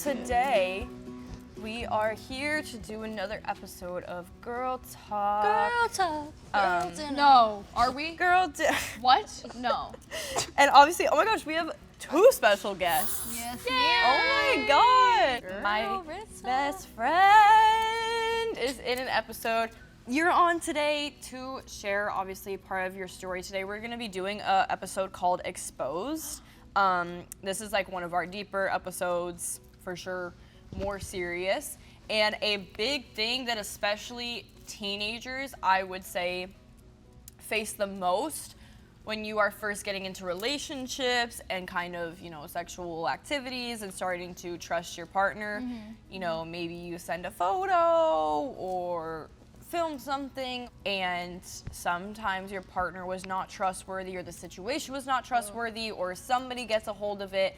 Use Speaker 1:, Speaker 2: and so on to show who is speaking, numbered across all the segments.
Speaker 1: today we are here to do another episode of Girl Talk.
Speaker 2: Girl Talk.
Speaker 3: No, are we? What? No.
Speaker 1: And obviously, oh my gosh, we have two special guests.
Speaker 2: Yes.
Speaker 1: Oh my god. My
Speaker 2: Carissa.
Speaker 1: best friend is in an episode. You're on today to share, obviously, part of your story today. We're going to be doing an episode called Exposed. This is like one of our deeper episodes, for sure, more serious. And a big thing that especially teenagers, I would say, face the most when you are first getting into relationships and kind of, you know, sexual activities and starting to trust your partner. Mm-hmm. You know, maybe you send a photo or film something and sometimes your partner was not trustworthy or the situation was not trustworthy or somebody gets a hold of it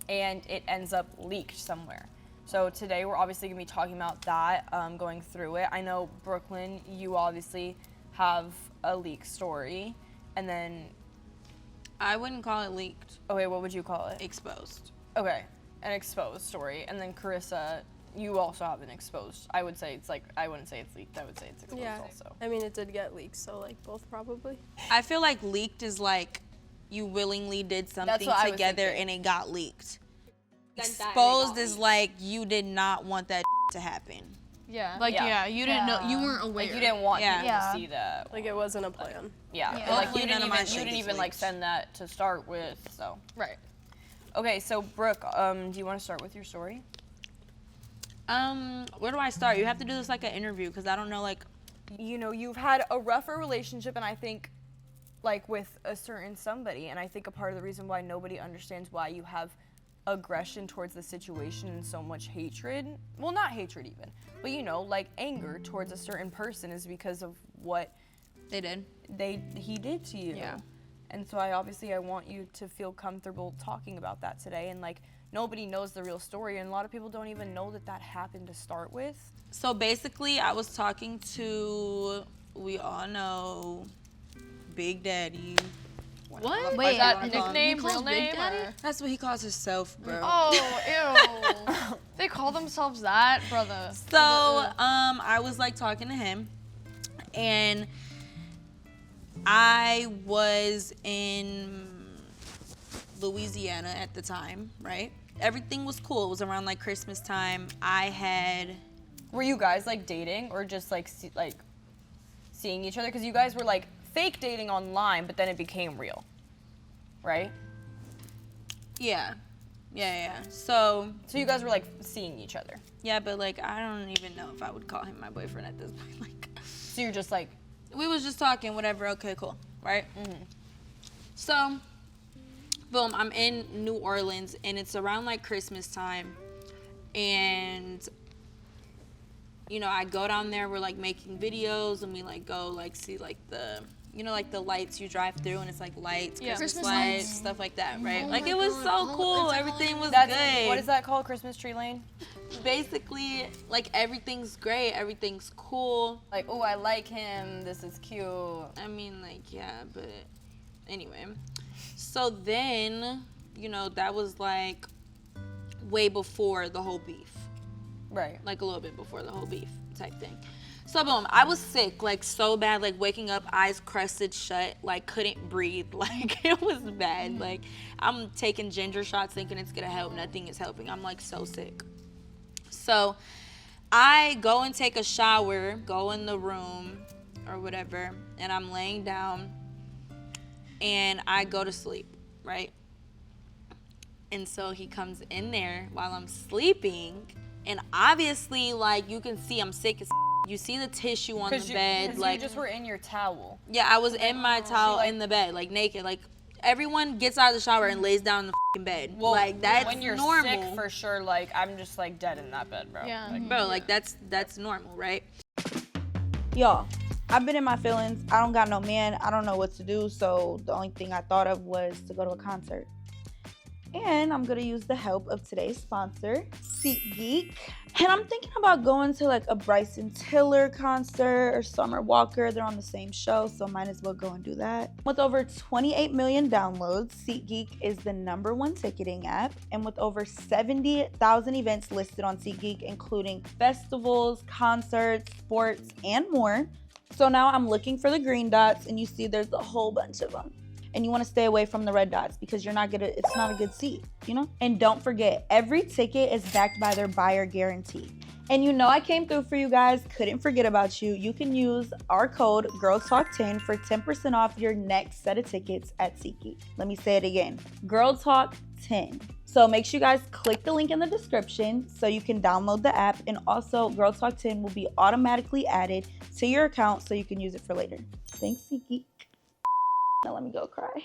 Speaker 1: and it ends up leaked somewhere. So today we're obviously going to be talking about that, going through it. I know, Brooklyn, you obviously have a leak story, and then...
Speaker 4: I wouldn't call it leaked.
Speaker 1: Okay, what would you call it?
Speaker 4: Exposed.
Speaker 1: Okay, an exposed story. And then Carissa, you also have an exposed. I would say it's like, I wouldn't say it's leaked, I would say it's exposed also.
Speaker 3: I mean, it did get leaked, so like both probably.
Speaker 4: I feel like leaked is like you willingly did something together and it got leaked. Exposed is like you did not want that to happen.
Speaker 3: Yeah.
Speaker 2: Like, yeah, you didn't know, you weren't aware.
Speaker 1: Like you didn't want people
Speaker 2: Yeah.
Speaker 1: to see that.
Speaker 3: Like it wasn't a plan.
Speaker 1: Yeah.
Speaker 2: Yeah.
Speaker 1: Like
Speaker 4: Hopefully
Speaker 1: you
Speaker 4: none
Speaker 1: didn't
Speaker 4: of my
Speaker 1: even,
Speaker 4: shit
Speaker 1: you didn't
Speaker 4: gets
Speaker 1: even like
Speaker 4: leaked.
Speaker 1: send that to start with, so.
Speaker 3: Right.
Speaker 1: Okay, so Brooke, do you want to start with your story?
Speaker 4: Where do I start? You have to do this like an interview because I don't know like.
Speaker 1: You know, you've had a rougher relationship, and I think, like with a certain somebody, and I think a part of the reason why nobody understands why you have aggression towards the situation and so much hatred, well, not hatred even, but you know, like anger towards a certain person is because of what
Speaker 4: They did.
Speaker 1: he did to you.
Speaker 4: Yeah.
Speaker 1: And so I want you to feel comfortable talking about that today, and like nobody knows the real story, and a lot of people don't even know that happened to start with.
Speaker 4: So basically, I was talking to, we all know, Big Daddy.
Speaker 3: What?
Speaker 2: Wait,
Speaker 3: Is that
Speaker 2: you
Speaker 3: nickname,
Speaker 2: calls
Speaker 3: real
Speaker 2: Big
Speaker 3: name?
Speaker 2: Daddy?
Speaker 3: Or?
Speaker 4: That's what he calls himself, bro.
Speaker 3: Oh, ew. They call themselves that, brother.
Speaker 4: So, I was like talking to him, and I was in Louisiana at the time, right? Everything was cool. It was around like Christmas time.
Speaker 1: Were you guys like dating or just like seeing each other? Because you guys were like fake dating online, but then it became real, right?
Speaker 4: Yeah. So
Speaker 1: you guys were like seeing each other.
Speaker 4: yeah, but like I don't even know if I would call him my boyfriend at this point. Like,
Speaker 1: So you're just like,
Speaker 4: we was just talking, whatever. Okay, cool, right? Mm-hmm. So, boom, I'm in New Orleans, and it's around like Christmas time, and you know, I go down there. We're like making videos, and we like go like see like the, you know, like the lights you drive through, and it's like lights,
Speaker 3: Yeah.
Speaker 4: Christmas
Speaker 2: Christmas
Speaker 4: lights,
Speaker 2: lights.
Speaker 4: stuff like that, right?
Speaker 2: Oh
Speaker 4: Like
Speaker 2: my
Speaker 4: it was
Speaker 2: God.
Speaker 4: so
Speaker 2: Oh,
Speaker 4: cool.
Speaker 2: it's
Speaker 4: Everything was
Speaker 1: that's
Speaker 4: good.
Speaker 1: what is that called? Christmas tree lane?
Speaker 4: Basically, like everything's great, everything's cool.
Speaker 1: Like, oh, I like him. This is cute.
Speaker 4: I mean, like, yeah, but anyway. So then, you know, that was like way before the whole beef.
Speaker 1: Right.
Speaker 4: Like a little bit before the whole beef type thing. So boom, I was sick, like so bad, like waking up, eyes crusted shut, like couldn't breathe. Like it was bad. Like I'm taking ginger shots thinking it's gonna help. Nothing is helping. I'm like so sick. So I go and take a shower, go in the room or whatever, and I'm laying down and I go to sleep, right? And so he comes in there while I'm sleeping, and obviously, like, you can see I'm sick as you see the tissue on the bed. Like,
Speaker 1: you just were in your towel.
Speaker 4: yeah, I was in my towel in the bed, like naked. Like, everyone gets out of the shower and lays down in the fucking bed.
Speaker 1: Well,
Speaker 4: like, that's
Speaker 1: when you're
Speaker 4: normal.
Speaker 1: sick, for sure, like, I'm just, like, dead in that bed, bro.
Speaker 3: Yeah.
Speaker 1: Like,
Speaker 4: Bro, like, that's normal, right?
Speaker 5: Y'all, I've been in my feelings. I don't got no man. I don't know what to do. So the only thing I thought of was to go to a concert. And I'm going to use the help of today's sponsor, SeatGeek. And I'm thinking about going to like a Bryson Tiller concert or Summer Walker. They're on the same show, so might as well go and do that. With over 28 million downloads, SeatGeek is the #1 ticketing app. And with over 70,000 events listed on SeatGeek, including festivals, concerts, sports, and more. So now I'm looking for the green dots, and you see there's a whole bunch of them. And you want to stay away from the red dots because it's not a good seat, you know? And don't forget, every ticket is backed by their buyer guarantee. And you know I came through for you guys, couldn't forget about you. You can use our code GirlTalk10 for 10% off your next set of tickets at SeatGeek. Let me say it again, GirlTalk10. So make sure you guys click the link in the description so you can download the app, and also GirlTalk10 will be automatically added to your account so you can use it for later. Thanks, SeatGeek. Now let me go cry.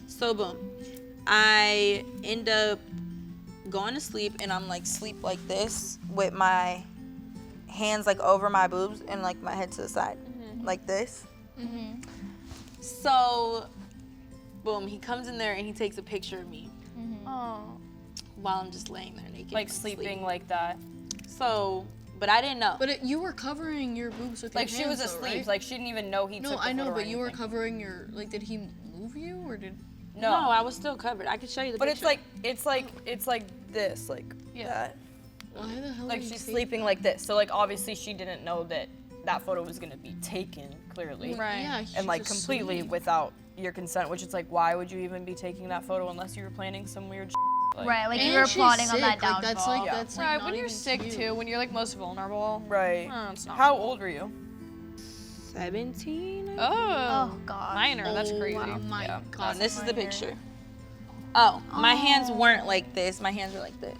Speaker 4: So boom, I end up going to sleep, and I'm like sleep like this with my hands like over my boobs and like my head to the side, like this. So boom, he comes in there and he takes a picture of me while I'm just laying there naked,
Speaker 1: Like sleeping like that.
Speaker 4: So, but I didn't know.
Speaker 2: But you were covering your boobs with
Speaker 1: Like
Speaker 2: your
Speaker 1: she
Speaker 2: hands,
Speaker 1: was asleep.
Speaker 2: though, right?
Speaker 1: Like she didn't even know he took
Speaker 2: No,
Speaker 1: the
Speaker 2: I know,
Speaker 1: photo or
Speaker 2: but you were
Speaker 1: anything.
Speaker 2: covering your, like, did he move you or did?
Speaker 4: No, I was still covered. I could show you the
Speaker 1: But
Speaker 4: picture.
Speaker 1: it's like this, like that.
Speaker 2: Why the hell?
Speaker 1: Like
Speaker 2: are you
Speaker 1: she's
Speaker 2: taking-
Speaker 1: sleeping like this. So like obviously she didn't know that that photo was gonna be taken clearly.
Speaker 3: Right.
Speaker 2: Yeah,
Speaker 1: And like
Speaker 2: she's
Speaker 1: completely
Speaker 2: asleep.
Speaker 1: without your consent, which is like, why would you even be taking that photo unless you were planning some weird like,
Speaker 6: Right, like you
Speaker 2: And
Speaker 6: were
Speaker 2: she's
Speaker 6: plotting on
Speaker 2: sick,
Speaker 6: that
Speaker 2: like,
Speaker 6: downfall.
Speaker 2: that's like,
Speaker 1: Yeah.
Speaker 2: that's like
Speaker 3: Right,
Speaker 2: not
Speaker 3: when you're
Speaker 2: even
Speaker 3: sick
Speaker 2: cute.
Speaker 3: too, when you're like most vulnerable.
Speaker 1: Right.
Speaker 3: It's not
Speaker 1: How
Speaker 3: cool.
Speaker 1: old were you?
Speaker 4: 17.
Speaker 6: Oh god.
Speaker 3: Minor, that's
Speaker 2: Oh
Speaker 3: crazy.
Speaker 2: my
Speaker 1: Yeah.
Speaker 2: god.
Speaker 4: This is the picture. Oh, my hands weren't like this. My hands were like this.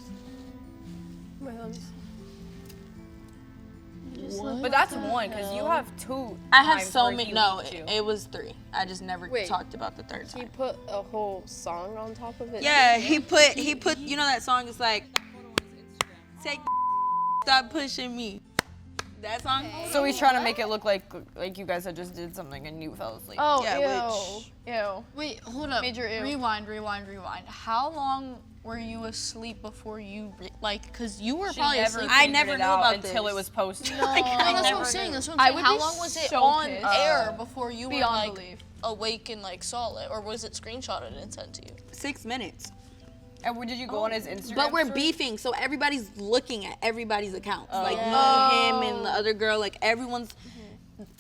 Speaker 2: What?
Speaker 1: But that's one, because you have two.
Speaker 4: I have
Speaker 1: times
Speaker 4: so
Speaker 1: where
Speaker 4: many.
Speaker 1: he
Speaker 4: No,
Speaker 1: leaked you.
Speaker 4: it was 3. I just never
Speaker 7: Wait.
Speaker 4: talked about the third
Speaker 7: He
Speaker 4: time.
Speaker 7: put a whole song on top of it.
Speaker 4: Yeah, he put. You know that song is like, take stop pushing me. That song.
Speaker 1: So he's trying to make it look like you guys had just did something and you fell asleep.
Speaker 3: Oh,
Speaker 4: Yeah,
Speaker 3: ew.
Speaker 2: Wait, hold up.
Speaker 3: Major ew.
Speaker 2: Rewind. How long were you asleep before you, cause you were
Speaker 1: She
Speaker 2: probably
Speaker 1: never
Speaker 2: asleep.
Speaker 4: I
Speaker 1: figured
Speaker 4: never
Speaker 1: it
Speaker 4: knew
Speaker 1: out
Speaker 4: about
Speaker 1: until
Speaker 4: this.
Speaker 1: it was posted.
Speaker 2: No, that's what
Speaker 4: never
Speaker 2: I'm saying.
Speaker 4: knew.
Speaker 2: That's what I'm
Speaker 3: I
Speaker 2: saying.
Speaker 3: would
Speaker 2: How
Speaker 3: be
Speaker 2: long was it
Speaker 3: so
Speaker 2: on
Speaker 3: pissed.
Speaker 2: air before you
Speaker 3: Beyond
Speaker 2: were
Speaker 3: belief.
Speaker 2: awake and saw it, or was it screenshotted and sent to you?
Speaker 4: 6 minutes.
Speaker 1: And did you go on his Instagram?
Speaker 4: But we're
Speaker 1: story?
Speaker 4: beefing, so everybody's looking at everybody's accounts. Like me, him, and the other girl. Like everyone's.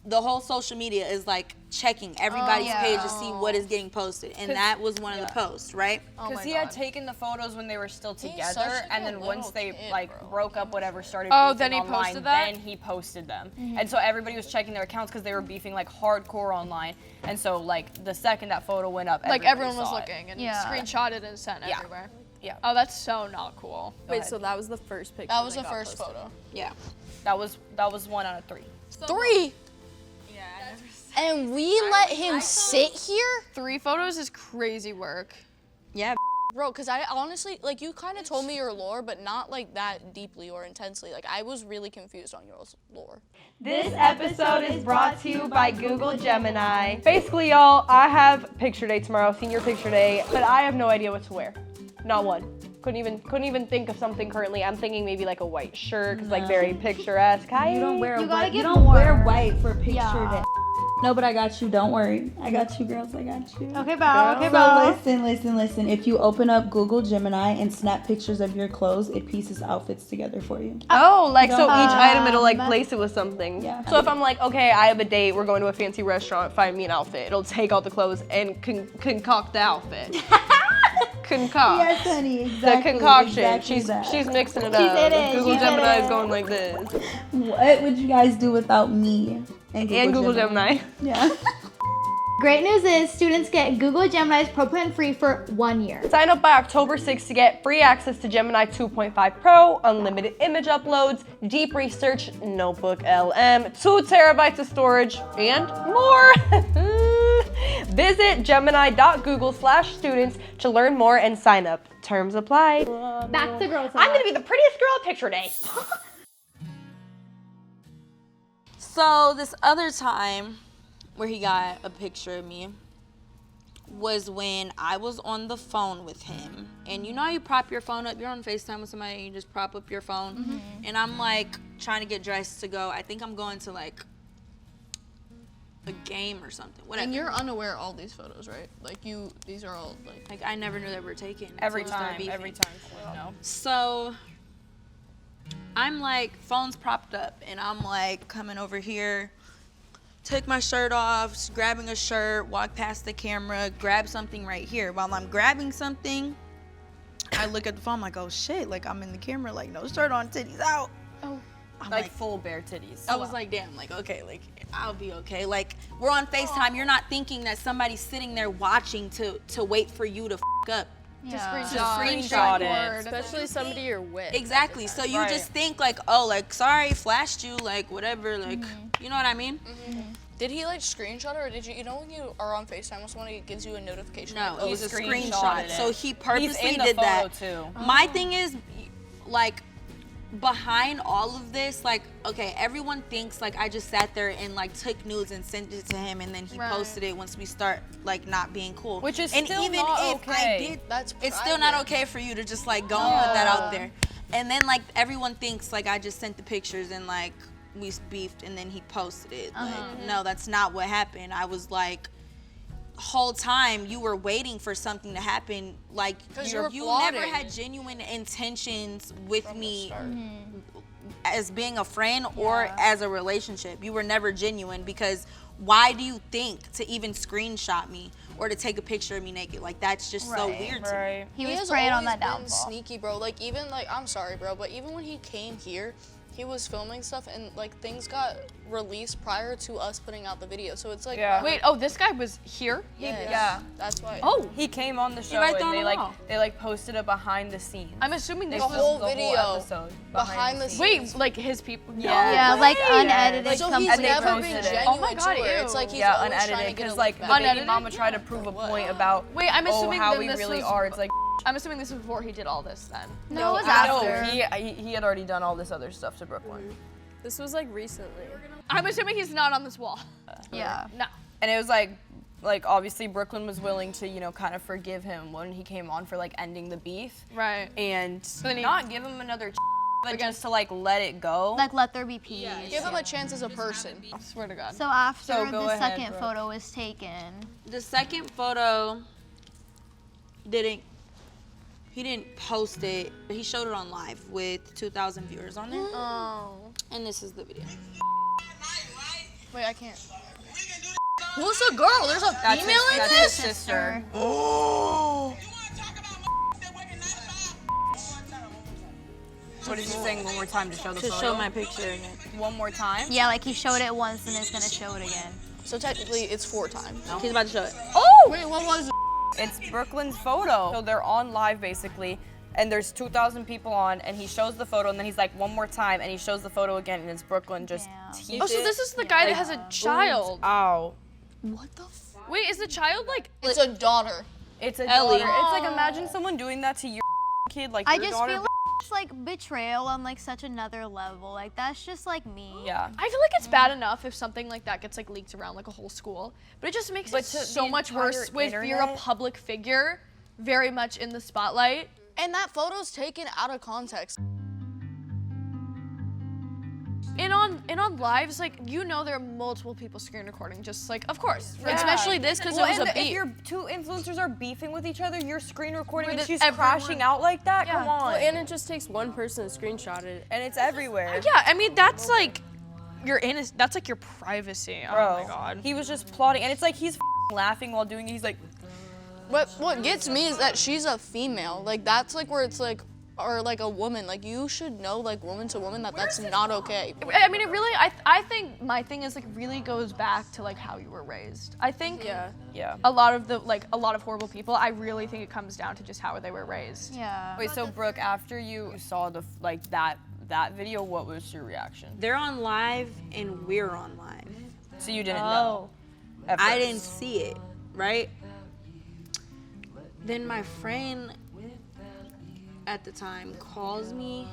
Speaker 4: The whole social media is like checking everybody's page to see what is getting posted, and that was one of the posts, right?
Speaker 1: Because he had taken the photos when they were still
Speaker 2: He's
Speaker 1: together,
Speaker 2: such a
Speaker 1: and then
Speaker 2: little
Speaker 1: once they
Speaker 2: kid,
Speaker 1: like
Speaker 2: bro.
Speaker 1: broke up, whatever, started
Speaker 3: Oh,
Speaker 1: beefing
Speaker 3: then he
Speaker 1: online,
Speaker 3: posted that?
Speaker 1: then he posted them. And so everybody was checking their accounts because they were beefing like hardcore online. And so like the second that photo went up,
Speaker 3: Like
Speaker 1: everybody
Speaker 3: everyone was
Speaker 1: saw it.
Speaker 3: looking and
Speaker 6: Yeah.
Speaker 3: screenshotted and sent
Speaker 1: Yeah.
Speaker 3: everywhere.
Speaker 1: Yeah.
Speaker 3: Oh, that's so not cool.
Speaker 7: Wait, so that was the first picture.
Speaker 2: That was
Speaker 7: that
Speaker 2: the
Speaker 7: got
Speaker 2: first
Speaker 7: posted.
Speaker 2: photo.
Speaker 4: Yeah.
Speaker 1: That was 1 out of 3.
Speaker 2: 3. And we let him sit here?
Speaker 3: 3 photos is crazy work.
Speaker 4: Yeah.
Speaker 2: Bro, because I honestly, like, you kind of told me your lore, but not, like, that deeply or intensely. Like, I was really confused on your lore.
Speaker 8: This episode is brought to you by Google Gemini. Basically, y'all, I have picture day tomorrow, senior picture day, but I have no idea what to wear. Not one. Couldn't even think of something currently. I'm thinking maybe like a white shirt, 'cause like very picturesque.
Speaker 5: You don't wear
Speaker 6: You gotta
Speaker 5: white. You
Speaker 6: get
Speaker 5: don't
Speaker 6: more.
Speaker 5: wear white for picture
Speaker 6: Yeah.
Speaker 5: day. No, but I got you. Don't worry. I got you, girls. I got you.
Speaker 6: Okay, Val. Okay,
Speaker 5: So
Speaker 6: Val.
Speaker 5: listen. If you open up Google Gemini and snap pictures of your clothes, it pieces outfits together for you.
Speaker 8: Oh, like so each item it'll like place it with something.
Speaker 5: Yeah.
Speaker 8: So if I'm like, okay, I have a date, we're going to a fancy restaurant, find me an outfit. It'll take all the clothes and concoct the outfit. Concoct.
Speaker 5: Yes, honey.
Speaker 8: The
Speaker 5: Exactly.
Speaker 8: concoction.
Speaker 5: Exactly that.
Speaker 8: She's mixing it
Speaker 6: She
Speaker 8: up.
Speaker 6: did it,
Speaker 8: Google
Speaker 6: she did
Speaker 8: Gemini
Speaker 6: it.
Speaker 8: is going like this.
Speaker 5: What would you guys do without me and
Speaker 8: Google Gemini.
Speaker 5: Yeah.
Speaker 6: Great news is students get Google Gemini's Pro Plan free for 1 year.
Speaker 8: Sign up by October 6th to get free access to Gemini 2.5 Pro, unlimited image uploads, deep research, notebook LM, 2 terabytes of storage, and more. Visit gemini.google/students to learn more and sign up. Terms apply.
Speaker 6: Back to girls.
Speaker 8: I'm gonna be the prettiest girl at picture day.
Speaker 4: So this other time where he got a picture of me was when I was on the phone with him. And you know how you prop your phone up? You're on FaceTime with somebody and you just prop up your phone. And I'm like trying to get dressed to go. I think I'm going to like a game or something. Whatever.
Speaker 2: And you're unaware of all these photos, right? Like these are all like
Speaker 4: I never knew they were taken.
Speaker 1: Every
Speaker 4: until we started
Speaker 1: time, every
Speaker 4: beefing.
Speaker 1: time. No.
Speaker 4: So I'm like, phone's propped up, and I'm like coming over here, take my shirt off, grabbing a shirt, walk past the camera, grab something right here. While I'm grabbing something, I look at the phone, I'm like, oh shit, like I'm in the camera, like no shirt on, titties out.
Speaker 2: Oh.
Speaker 4: I'm
Speaker 1: Like full bare titties.
Speaker 4: I was like, damn, like, okay, like, I'll be okay. Like, we're on FaceTime. You're not thinking that somebody's sitting there watching to wait for you to up.
Speaker 1: Screenshot it.
Speaker 7: Especially somebody you're with.
Speaker 4: Exactly. So you
Speaker 1: Right.
Speaker 4: just think, like, oh, like, sorry, flashed you, like, whatever, like, you know what I mean?
Speaker 2: Did he like screenshot it, or did you know when you are on FaceTime with someone, it gives you a notification?
Speaker 4: No,
Speaker 2: like,
Speaker 4: it was a
Speaker 1: screenshotted
Speaker 4: screenshot.
Speaker 1: it.
Speaker 4: So he
Speaker 1: He's
Speaker 4: purposely
Speaker 1: in the
Speaker 4: did
Speaker 1: photo
Speaker 4: that.
Speaker 1: too.
Speaker 4: My thing is, like, behind all of this, like, okay, everyone thinks like I just sat there and like took nudes and sent it to him, and then he posted it once we start like not being cool.
Speaker 1: Which is
Speaker 4: and
Speaker 1: still
Speaker 4: even
Speaker 1: not
Speaker 4: if
Speaker 1: okay.
Speaker 4: I did,
Speaker 2: That's
Speaker 4: it's still not
Speaker 2: private.
Speaker 4: okay for you to just like go and put that out there. And then like everyone thinks like I just sent the pictures and like we beefed and then he posted it. Like, no, that's not what happened. I was like, whole time you were waiting for something to happen. Like
Speaker 2: 'Cause
Speaker 4: you
Speaker 2: you were
Speaker 4: never
Speaker 2: plotting.
Speaker 4: had genuine intentions with me as being a friend or as a relationship. You were never genuine, because why do you think to even screenshot me or to take a picture of me naked? Like, that's just so weird to me.
Speaker 1: Right.
Speaker 6: He was
Speaker 2: has
Speaker 6: preying on
Speaker 2: always
Speaker 6: that
Speaker 2: been
Speaker 6: downfall.
Speaker 2: sneaky, bro. Like, even like, I'm sorry, bro, but even when he came here, he was filming stuff and like things got released prior to us putting out the video. So it's like,
Speaker 1: Yeah.
Speaker 3: Wait, oh, this guy was here?
Speaker 2: yes,
Speaker 1: yeah.
Speaker 2: that's why.
Speaker 3: Oh,
Speaker 1: He came on the show
Speaker 4: right there
Speaker 1: and
Speaker 4: on
Speaker 1: they
Speaker 4: the
Speaker 1: like
Speaker 4: wall.
Speaker 1: posted a behind the scenes.
Speaker 3: I'm assuming
Speaker 1: They
Speaker 3: this
Speaker 2: The
Speaker 3: was.
Speaker 2: whole
Speaker 1: filmed
Speaker 2: video
Speaker 1: episode
Speaker 2: behind the scenes.
Speaker 3: Wait, like his people?
Speaker 6: Yeah, like unedited.
Speaker 2: Like, so
Speaker 6: comes
Speaker 2: he's
Speaker 1: and they
Speaker 2: never
Speaker 1: posted
Speaker 2: been
Speaker 1: it.
Speaker 2: genuine
Speaker 3: Oh my God,
Speaker 2: to her.
Speaker 3: ew.
Speaker 2: It's like he's
Speaker 1: Yeah,
Speaker 2: always trying to
Speaker 1: unedited,
Speaker 2: get
Speaker 1: because
Speaker 2: a
Speaker 1: like
Speaker 2: look
Speaker 1: the
Speaker 2: back.
Speaker 1: baby
Speaker 3: Unedited?
Speaker 1: mama tried to prove a point about
Speaker 3: Wait, I'm assuming
Speaker 1: how
Speaker 3: then
Speaker 1: we
Speaker 3: this
Speaker 1: really
Speaker 3: was-
Speaker 1: are. It's like
Speaker 3: I'm assuming this was before he did all this then.
Speaker 6: No, it was
Speaker 1: no,
Speaker 6: after.
Speaker 1: he had already done all this other stuff to Brooklyn.
Speaker 7: This was like recently.
Speaker 3: I'm assuming he's not on this wall.
Speaker 6: Yeah.
Speaker 3: No.
Speaker 1: And it was like obviously Brooklyn was willing to, kind of forgive him when he came on for like ending the beef
Speaker 3: Right.
Speaker 1: and
Speaker 3: then he-
Speaker 1: not give him another but just to like let it go.
Speaker 6: Like, let there be peace.
Speaker 2: Give him a chance as a person.
Speaker 3: I swear to God.
Speaker 6: So after
Speaker 1: So go
Speaker 6: the
Speaker 1: ahead,
Speaker 6: second
Speaker 1: Brooke.
Speaker 6: photo was taken,
Speaker 4: The second photo he didn't post it, but he showed it on live with 2,000 viewers on it.
Speaker 2: Oh.
Speaker 4: And this is the video.
Speaker 2: Wait, I can't. Who's the girl? There's a
Speaker 1: That's
Speaker 2: female in
Speaker 1: that's
Speaker 2: this?
Speaker 1: his sister. What is he saying one more time to show the
Speaker 4: To
Speaker 1: photo?
Speaker 4: show my picture again.
Speaker 1: One more time?
Speaker 6: yeah, like he showed it once and is gonna show it again.
Speaker 2: So technically, it's 4 times.
Speaker 4: He's about to show it.
Speaker 2: Wait, what was it?
Speaker 1: It's Brooklyn's photo. So they're on live basically, and there's 2,000 people on, and he shows the photo, and then he's like, one more time, and he shows the photo again, and it's Brooklyn just
Speaker 6: Yeah.
Speaker 1: teeth
Speaker 3: Oh, so
Speaker 1: it.
Speaker 3: this is the guy that has a child.
Speaker 1: Ow.
Speaker 2: What the
Speaker 3: Wait, is the child like?
Speaker 2: It's a daughter.
Speaker 1: It's a
Speaker 4: Ellie.
Speaker 1: daughter. It's like, imagine someone doing that to your kid, like
Speaker 6: I
Speaker 1: your
Speaker 6: just
Speaker 1: daughter.
Speaker 6: feel like it's like betrayal on like such another level. Like that's just like me.
Speaker 1: Yeah.
Speaker 3: I feel like it's bad enough if something like that gets like leaked around like a whole school, but it just makes
Speaker 1: But
Speaker 3: it
Speaker 1: to
Speaker 3: so
Speaker 1: the
Speaker 3: much worse
Speaker 1: entire
Speaker 3: with you're a
Speaker 1: internet?
Speaker 3: public figure, very much in the spotlight.
Speaker 2: And that photo's taken out of context.
Speaker 3: And on lives, like there are multiple people screen recording, just like of course,
Speaker 1: Yeah.
Speaker 3: especially this because
Speaker 1: Well,
Speaker 3: it was
Speaker 1: and
Speaker 3: a beef.
Speaker 1: if your two influencers are beefing with each other, you're screen recording and
Speaker 3: With
Speaker 1: she's
Speaker 3: everyone.
Speaker 1: crashing out like that? Come on.
Speaker 7: Well, and it just takes one person to screenshot it.
Speaker 1: And it's everywhere.
Speaker 3: Yeah, I mean that's like that's like your privacy.
Speaker 1: Bro,
Speaker 3: Oh my God.
Speaker 1: he was just plotting, and it's like he's laughing while doing it. He's like,
Speaker 2: What gets me is that she's a female. Like, that's like where it's like, or like a woman. Like, you should know, like, woman to woman, that that's not okay.
Speaker 3: I mean, it really. I think my thing is like really goes back to like how you were raised. I think
Speaker 1: yeah.
Speaker 3: a lot of horrible people. I really think it comes down to just how they were raised.
Speaker 6: Yeah.
Speaker 1: Wait, so Brooke, after you saw the that video, what was your reaction?
Speaker 4: They're on live and we're on live.
Speaker 1: So you didn't know. At
Speaker 4: I
Speaker 1: first.
Speaker 4: didn't see it, right? Then my friend at the time calls me.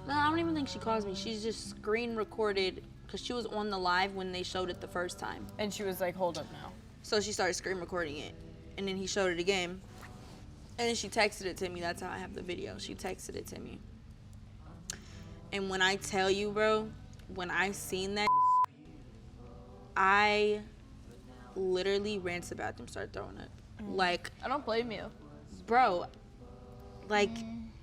Speaker 4: No, I don't even think she calls me. She's just screen recorded because she was on the live when they showed it the first time.
Speaker 1: And she was like, hold up now.
Speaker 4: So she started screen recording it. and then he showed it again. And then she texted it to me. That's how I have the video. She texted it to me. And when I tell you, bro, when I seen that, I literally ran to the bathroom, started throwing up. Like,
Speaker 3: I don't blame you.
Speaker 4: bro, like,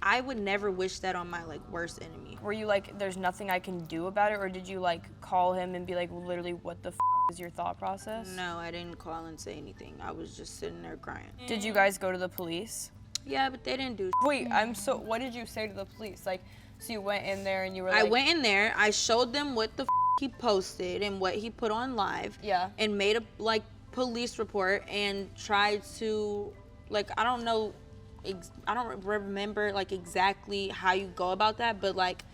Speaker 4: I would never wish that on my, like, worst enemy.
Speaker 1: Were you like, there's nothing I can do about it, or did you like call him and be like, literally, what the is your thought process?
Speaker 4: No, I didn't call and say anything. I was just sitting there crying.
Speaker 1: Did you guys go to the police?
Speaker 4: Yeah, but they didn't do
Speaker 1: Wait, what did you say to the police? Like, so you went in there and you were like,
Speaker 4: I went in there, I showed them what the he posted and what he put on live.
Speaker 1: Yeah.
Speaker 4: And made a, like, police report and tried to, like, I don't know, I don't remember, like, exactly how you go about that, but, like,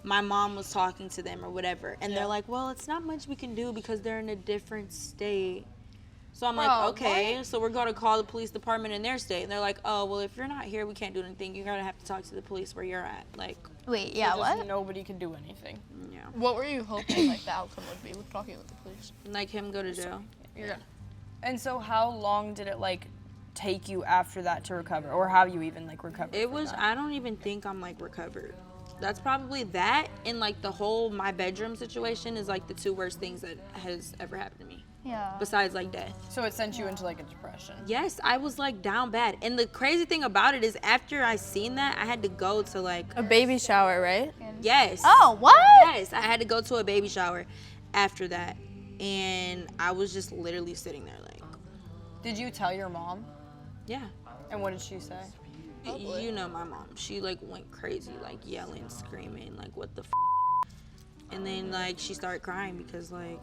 Speaker 4: my mom was talking to them or whatever. And they're like, well, it's not much we can do because they're in a different state. So I'm like, okay, so we're going to call the police department in their state. And they're like, oh, well, if you're not here, we can't do anything. You're going to have to talk to the police where you're at. Like,
Speaker 6: Wait, yeah,
Speaker 1: just
Speaker 6: what?
Speaker 1: nobody can do anything.
Speaker 4: yeah.
Speaker 2: What were you hoping like the outcome would be with talking with the police?
Speaker 4: Like him go to jail.
Speaker 2: You're good.
Speaker 1: And so how long did it like take you after that to recover, or how you even like recovered?
Speaker 4: It
Speaker 1: from
Speaker 4: was,
Speaker 1: that?
Speaker 4: I don't even think I'm, like, recovered. That's probably that and, like, the whole my bedroom situation is, like, the two worst things that has ever happened to me.
Speaker 6: Yeah.
Speaker 4: Besides, like, death.
Speaker 1: So it sent you into like a depression.
Speaker 4: Yes, I was, like, down bad. And the crazy thing about it is after I seen that, I had to go to, like,
Speaker 7: A baby shower, right?
Speaker 4: yes.
Speaker 6: Oh, what?
Speaker 4: Yes, I had to go to a baby shower after that. And I was just literally sitting there, like,
Speaker 1: Did you tell your mom?
Speaker 4: yeah.
Speaker 1: And what did she say?
Speaker 4: You know my mom. She, like, went crazy, like, yelling, screaming, like, what the And then, like, she started crying because, like,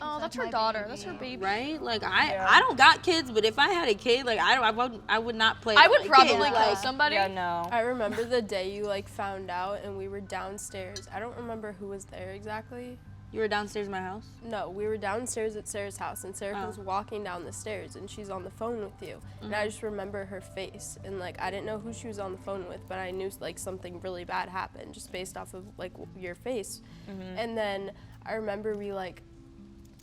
Speaker 3: Oh, that's her daughter. That's her baby.
Speaker 4: right? Like, I don't got kids, but if I had a kid, like, I would not play
Speaker 3: I
Speaker 4: with
Speaker 3: would
Speaker 4: my
Speaker 3: probably
Speaker 4: kid.
Speaker 3: kill
Speaker 4: Like,
Speaker 3: somebody.
Speaker 1: Yeah, no.
Speaker 7: I remember the day you like found out and we were downstairs. I don't remember who was there exactly.
Speaker 4: you were downstairs in my house?
Speaker 7: No, we were downstairs at Sarah's house and Sarah was walking down the stairs and she's on the phone with you. And I just remember her face and like I didn't know who she was on the phone with, but I knew like something really bad happened just based off of like your face. And then I remember we like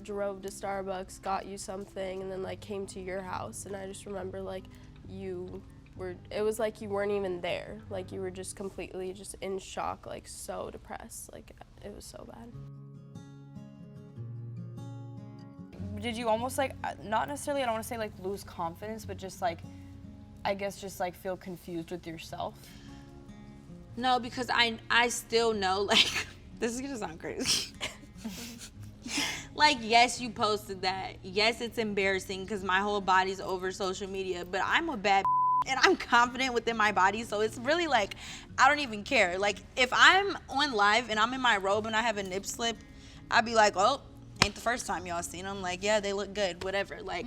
Speaker 7: drove to Starbucks, got you something, and then like came to your house. And I just remember like it was like you weren't even there. Like you were just completely just in shock, like so depressed. Like it was so bad.
Speaker 1: Did you almost like, not necessarily, I don't want to say like lose confidence, but just like, I guess just like feel confused with yourself?
Speaker 4: No, because I still know, like, this is gonna sound crazy. Like, yes, you posted that. Yes, it's embarrassing because my whole body's over social media, but I'm a bad and I'm confident within my body, so it's really like, I don't even care. Like, if I'm on live and I'm in my robe and I have a nip slip, I'd be like, oh, ain't the first time y'all seen them. Like, yeah, they look good, whatever. Like,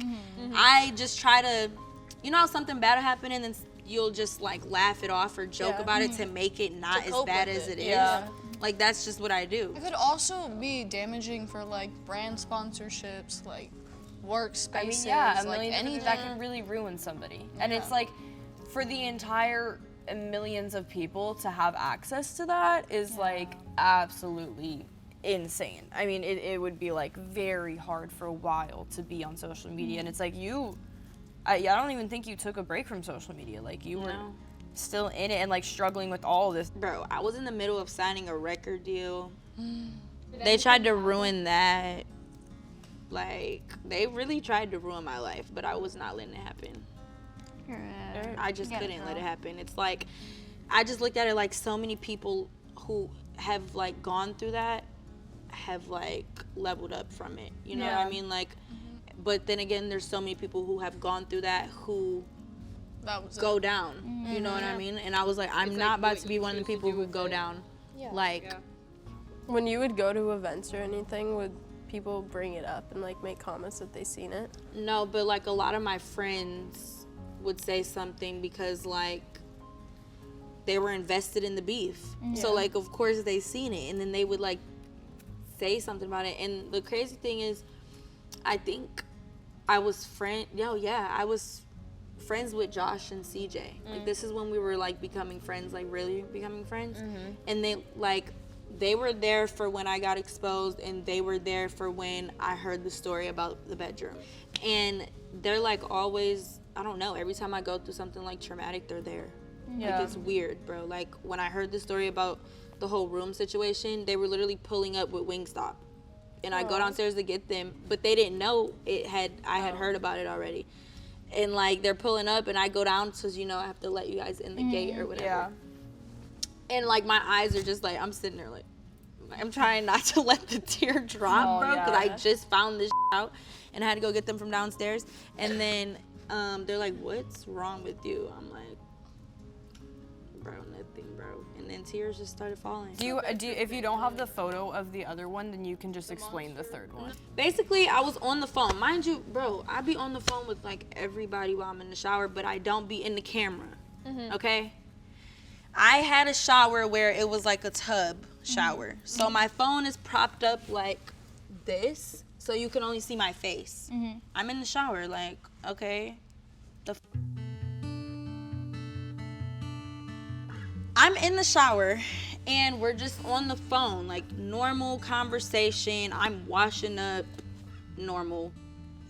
Speaker 4: I just try to, you know how something bad will happen and then you'll just, like, laugh it off or joke about it to make it not as
Speaker 2: cope
Speaker 4: bad
Speaker 2: with
Speaker 4: as
Speaker 2: it.
Speaker 4: it is.
Speaker 1: Yeah.
Speaker 4: Like, that's just what I do.
Speaker 2: It could also be damaging for like brand sponsorships, like workspaces,
Speaker 1: I mean, yeah, a
Speaker 2: like
Speaker 1: million
Speaker 2: anything.
Speaker 1: that can really ruin somebody. And it's like, for the entire millions of people to have access to that is like absolutely insane. I mean, it would be like very hard for a while to be on social media. And it's like I don't even think you took a break from social media. Like you were still in it and like struggling with all of this.
Speaker 4: Bro, I was in the middle of signing a record deal. They tried to ruin that. Like, they really tried to ruin my life, but I was not letting it happen. I just couldn't let it happen. It's like, I just looked at it like so many people who have like gone through that have like leveled up from it. You know what I mean? Like, but then again, there's so many people who have gone through that who go down. You know what I mean? And I was like, I'm not about to be one of the people who go down. Like,
Speaker 7: When you would go to events or anything, would people bring it up and like make comments that they seen it?
Speaker 4: no, but like a lot of my friends would say something because like they were invested in the beef. So like, of course they seen it and then they would like say something about it. And the crazy thing is, I think I was friends with Josh and CJ. Like, this is when we were like becoming friends, like really becoming friends. And they were there for when I got exposed, and they were there for when I heard the story about the bedroom. And they're like always I don't know, every time I go through something like traumatic, they're there.
Speaker 1: Yeah.
Speaker 4: Like, it's weird, bro. Like, when I heard the story about the whole room situation, they were literally pulling up with Wingstop. And I go downstairs to get them, but they didn't know I had heard about it already. And, like, they're pulling up, and I go down because, you know, I have to let you guys in the gate or whatever.
Speaker 1: Yeah.
Speaker 4: And, like, my eyes are just, like, I'm sitting there, like, I'm trying not to let the tear drop, bro, because I just found this out, and I had to go get them from downstairs. And then they're like, what's wrong with you? I'm like, bro, nothing, bro. And then tears just started falling.
Speaker 1: If you don't have the photo of the other one, then you can just explain the third one.
Speaker 4: Basically, I was on the phone. Mind you, bro, I be on the phone with, like, everybody while I'm in the shower, but I don't be in the camera, okay? I had a shower where it was like a tub shower. So my phone is propped up like this, so you can only see my face. I'm in the shower, like, okay. I'm in the shower, and we're just on the phone, like, normal conversation. I'm washing up, normal.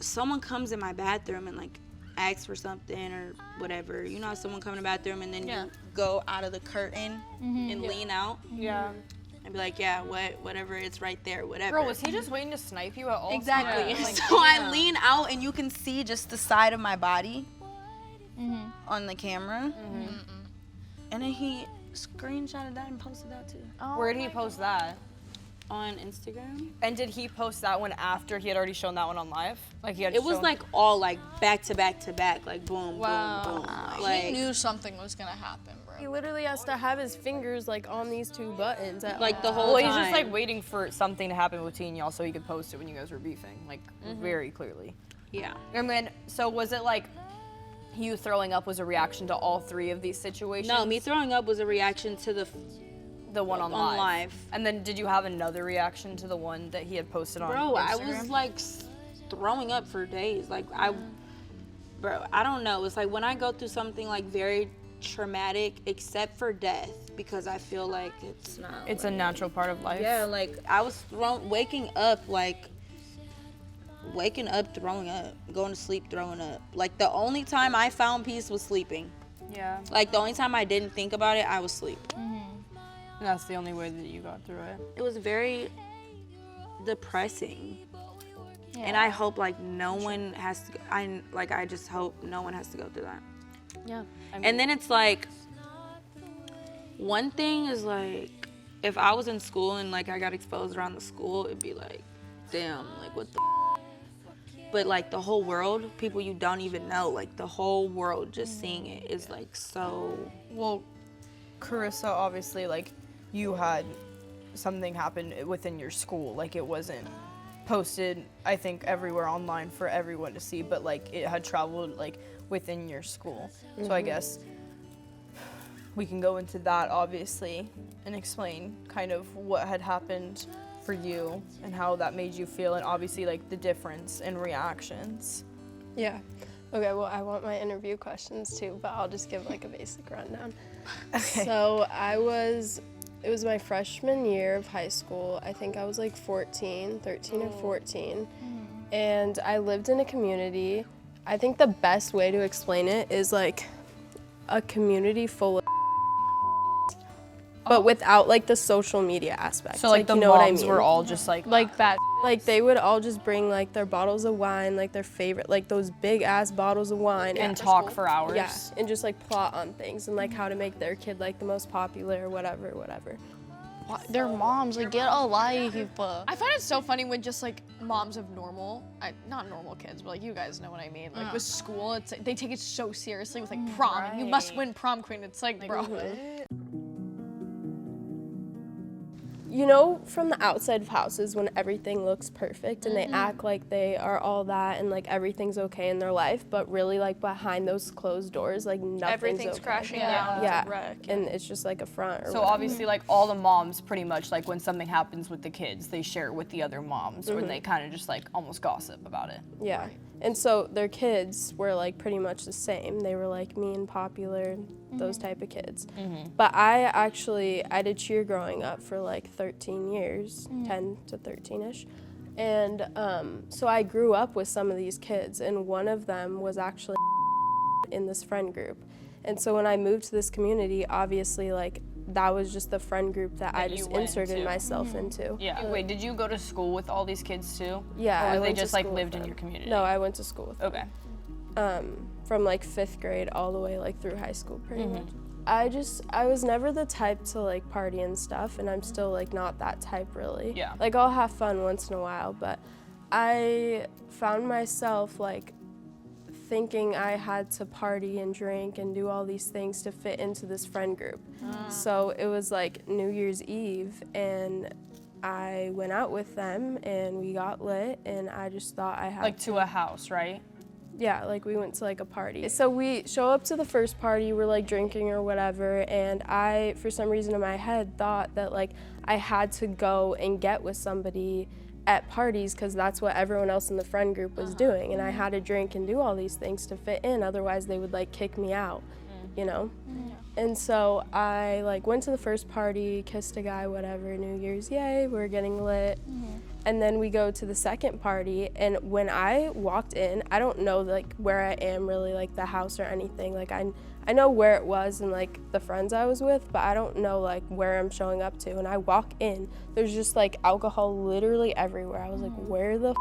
Speaker 4: Someone comes in my bathroom and, like, asks for something or whatever. You know how someone come in the bathroom and then you go out of the curtain and lean out?
Speaker 1: Yeah.
Speaker 4: And be like, yeah, whatever, it's right there, whatever.
Speaker 1: Bro, was he just waiting to snipe you at all
Speaker 4: Exactly.
Speaker 1: times? Like,
Speaker 4: So I lean out, and you can see just the side of my body on the camera. And then he screenshotted that and posted that too.
Speaker 1: Where did he post that?
Speaker 4: On Instagram.
Speaker 1: And did he post that one after he had already shown that one on live? Like he had
Speaker 4: It was
Speaker 1: shown-
Speaker 4: like all like back to back to back, like boom, boom, boom.
Speaker 2: He
Speaker 4: Like,
Speaker 2: knew something was gonna happen, bro.
Speaker 7: He literally has to have his fingers like on these two buttons at
Speaker 4: like the
Speaker 7: all
Speaker 4: whole
Speaker 1: Well,
Speaker 4: time.
Speaker 1: he's just like waiting for something to happen between y'all so he could post it when you guys were beefing, like very clearly.
Speaker 4: Yeah.
Speaker 1: And then, so was it like you throwing up was a reaction to all three of these situations?
Speaker 4: No, me throwing up was a reaction to
Speaker 1: the one on
Speaker 4: on live.
Speaker 1: And then did you have another reaction to the one that he had posted on
Speaker 4: Bro, I
Speaker 1: Instagram?
Speaker 4: was like throwing up for days. Like I don't know. It's like when I go through something like very traumatic, except for death, because I feel like it's not.
Speaker 1: It's a natural part of life.
Speaker 4: Yeah, like I was waking up throwing up, going to sleep throwing up. Like the only time I found peace was sleeping.
Speaker 1: Yeah.
Speaker 4: Like the only time I didn't think about it, I was asleep.
Speaker 1: And that's the only way that you got through it.
Speaker 4: It was very depressing. And I hope like no one has to I just hope no one has to go through that.
Speaker 1: Yeah.
Speaker 4: And then it's like, one thing is like, if I was in school and like I got exposed around the school, it'd be like, damn, like what the but like the whole world, people you don't even know, like the whole world just seeing it is like so.
Speaker 1: Well, Carissa, obviously, like, you had something happen within your school. Like, it wasn't posted, I think, everywhere online for everyone to see, but, like, it had traveled, like, within your school. So I guess we can go into that, obviously, and explain kind of what had happened for you and how that made you feel, and obviously, like, the difference in reactions.
Speaker 7: Yeah. Okay, well, I want my interview questions too, but I'll just give like a basic rundown.
Speaker 1: Okay.
Speaker 7: So it was my freshman year of high school. I think I was like 13 or 14. And I lived in a community. I think the best way to explain it is like a community full of but without like the social media aspect.
Speaker 1: So, like, the
Speaker 7: you know what I
Speaker 1: moms
Speaker 7: mean?
Speaker 1: were all just, like
Speaker 7: bad. Like they would all just bring like their bottles of wine, like their favorite, like those big ass bottles of wine,
Speaker 1: and talk for hours.
Speaker 7: Yeah, and just like plot on things and like how to make their kid like the most popular or whatever.
Speaker 2: Their moms, like, get a life.
Speaker 3: I find it so funny when just like moms of normal, not normal kids, but like you guys know what I mean. Like with school, it's like, they take it so seriously with like prom. And you must win prom queen. It's like, bro.
Speaker 7: You know, from the outside of houses when everything looks perfect and they act like they are all that and like everything's okay in their life, but really like behind those closed doors, like nothing's
Speaker 2: Everything's
Speaker 7: okay.
Speaker 2: crashing
Speaker 7: down.
Speaker 2: down.
Speaker 7: Yeah,
Speaker 2: It's a wreck.
Speaker 7: and it's just like a front. Or
Speaker 1: So
Speaker 7: whatever.
Speaker 1: obviously, like, all the moms pretty much, like, when something happens with the kids, they share it with the other moms, or they kind of just, like, almost gossip about it.
Speaker 7: Yeah. And so their kids were like pretty much the same. They were like me and popular, those type of kids. But I did cheer growing up for like 13 years, 10 to 13-ish. And so I grew up with some of these kids, and one of them was actually in this friend group. And so when I moved to this community, obviously like that was just the friend group that I just inserted myself into.
Speaker 1: Yeah. Wait, did you go to school with all these kids too?
Speaker 7: Yeah.
Speaker 1: Or they just like lived in your community?
Speaker 7: No, I went to school with them.
Speaker 1: Okay.
Speaker 7: From like 5th grade all the way like through high school pretty much. I was never the type to like party and stuff, and I'm still like not that type really.
Speaker 1: Yeah.
Speaker 7: Like I'll have fun once in a while, but I found myself like thinking I had to party and drink and do all these things to fit into this friend group. So it was like New Year's Eve, and I went out with them and we got lit, and I just thought I had
Speaker 1: Like to a house, right?
Speaker 7: Yeah, like we went to like a party. So we show up to the first party, we're like drinking or whatever, and I, for some reason in my head, thought that like I had to go and get with somebody at parties because that's what everyone else in the friend group was doing, and I had to drink and do all these things to fit in, otherwise they would like kick me out, you know? And so I like went to the first party, kissed a guy, whatever, New Year's, yay, we're getting lit. And then we go to the second party, and when I walked in, I don't know like where I am really, like the house or anything. Like I know where it was and like the friends I was with, but I don't know like where I'm showing up to. And I walk in, there's just like alcohol literally everywhere. I was like, where the